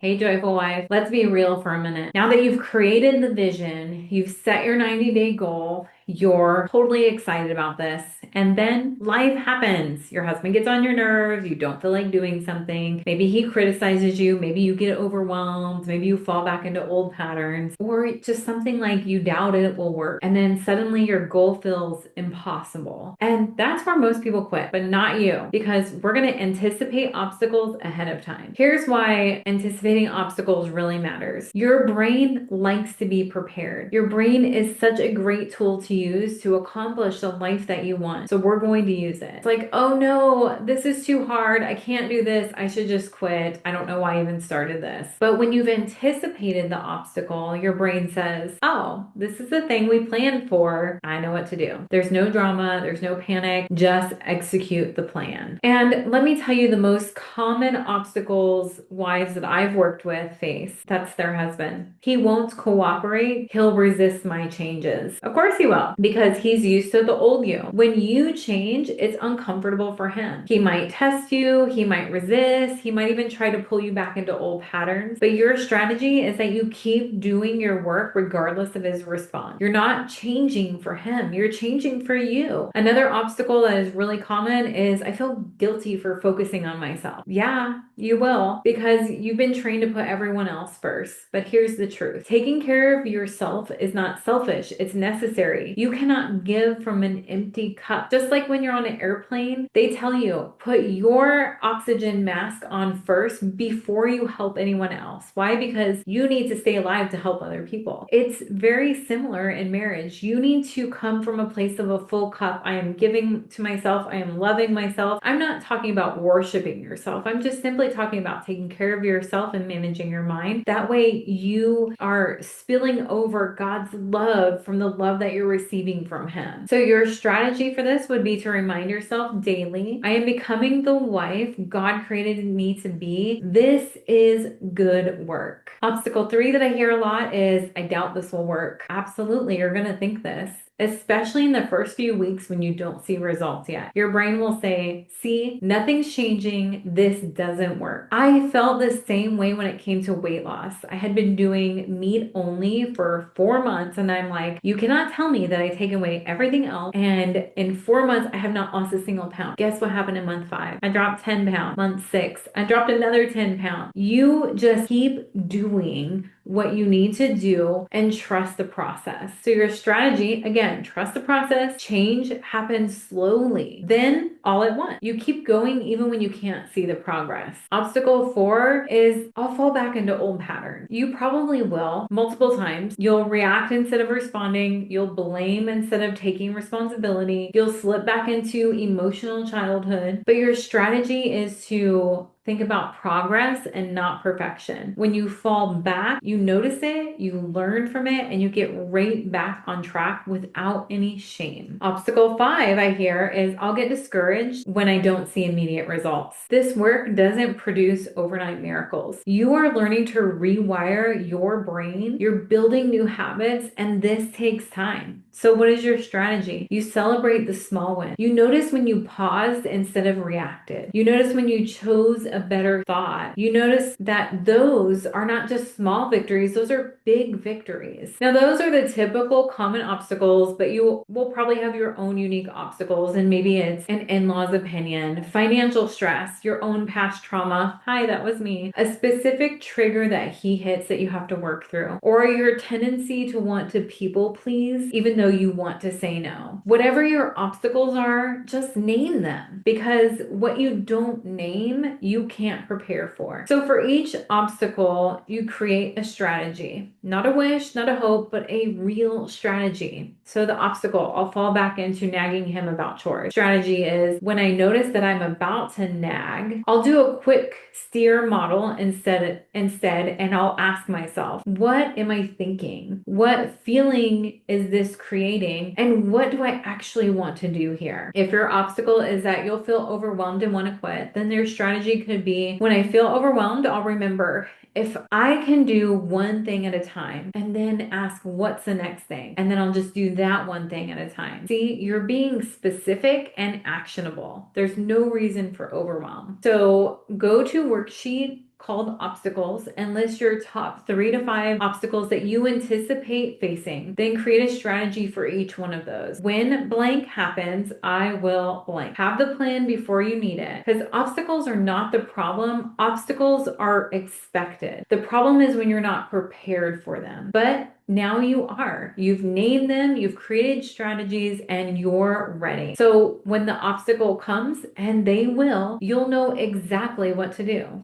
Hey, joyful wife, let's be real for a minute. Now that you've created the vision, you've set your 90-day goal, you're totally excited about this, and then life happens. Your husband gets on your nerves, you don't feel like doing something. Maybe he criticizes you, maybe you get overwhelmed, maybe you fall back into old patterns, or just something like you doubt it will work. And then suddenly your goal feels impossible. And that's where most people quit, but not you, because we're going to anticipate obstacles ahead of time. Here's why anticipating obstacles really matters. Your brain likes to be prepared. Your brain is such a great tool to use to accomplish the life that you want. So we're going to use it. It's like, oh no, this is too hard. I can't do this. I should just quit. I don't know why I even started this. But when you've anticipated the obstacle, your brain says, oh, this is the thing we planned for. I know what to do. There's no drama. There's no panic. Just execute the plan. And let me tell you the most common obstacles wives that I've worked with face. That's their husband. He won't cooperate. He'll resist my changes. Of course he will, because he's used to the old you. When you change, it's uncomfortable for him. He might test you. He might resist. He might even try to pull you back into old patterns. But your strategy is that you keep doing your work regardless of his response. You're not changing for him. You're changing for you. Another obstacle that is really common is I feel guilty for focusing on myself. Yeah, you will, because you've been trained to put everyone else first. But here's the truth. Taking care of yourself is not selfish. It's necessary. You cannot give from an empty cup. Just like when you're on an airplane, they tell you, put your oxygen mask on first before you help anyone else. Why? Because you need to stay alive to help other people. It's very similar in marriage. You need to come from a place of a full cup. I am giving to myself. I am loving myself. I'm not talking about worshiping yourself. I'm just simply talking about taking care of yourself and managing your mind. That way you are spilling over God's love from the love that you're receiving from Him. So your strategy for this would be to remind yourself daily, I am becoming the wife God created me to be. This is good work. Obstacle 3 that I hear a lot is, I doubt this will work. Absolutely, you're going to think this, especially in the first few weeks when you don't see results yet. Your brain will say, see, nothing's changing. This doesn't work. I felt the same way when it came to weight loss. I had been doing meat only for 4 months, and I'm like, you cannot tell me that I take away everything else, and in 4 months, I have not lost a single pound. Guess what happened in month 5? I dropped 10 pounds. Month 6, I dropped another 10 pounds. You just keep doing what you need to do and trust the process. So your strategy, again, trust the process. Change happens slowly, then all at once. You keep going even when you can't see the progress. Obstacle 4 is, I'll fall back into old patterns. You probably will multiple times. You'll react instead of responding. You'll blame instead of taking responsibility. You'll slip back into emotional childhood. But your strategy is to think about progress and not perfection. When you fall back, you notice it, you learn from it, and you get right back on track without any shame. Obstacle 5 I hear is, I'll get discouraged when I don't see immediate results. This work doesn't produce overnight miracles. You are learning to rewire your brain. You're building new habits, and this takes time. So what is your strategy? You celebrate the small wins. You notice when you paused instead of reacted. You notice when you chose a better thought. You notice that those are not just small victories, those are big victories. Now, those are the typical common obstacles, but you will probably have your own unique obstacles, and maybe it's an in-law's opinion, financial stress, your own past trauma. Hi, that was me. A specific trigger that he hits that you have to work through, or your tendency to want to people please, even though you want to say no. Whatever your obstacles are, just name them, because what you don't name, you can't prepare for. So for each obstacle, you create a strategy, not a wish, not a hope, but a real strategy. So the obstacle, I'll fall back into nagging him about chores. Strategy is, when I notice that I'm about to nag, I'll do a quick steer model instead, and I'll ask myself, what am I thinking? What feeling is this creating? And what do I actually want to do here? If your obstacle is that you'll feel overwhelmed and want to quit, then their strategy could be, when I feel overwhelmed, I'll remember, if I can do one thing at a time, and then ask, what's the next thing? And then I'll just do that one thing at a time. See, you're being specific and actionable. There's no reason for overwhelm. So go to worksheet called obstacles and list your top 3 to 5 obstacles that you anticipate facing. Then create a strategy for each one of those. When blank happens, I will blank. Have the plan before you need it, because obstacles are not the problem. Obstacles are expected. The problem is when you're not prepared for them. But now you are. You've named them, you've created strategies, and you're ready. So when the obstacle comes, and they will, you'll know exactly what to do.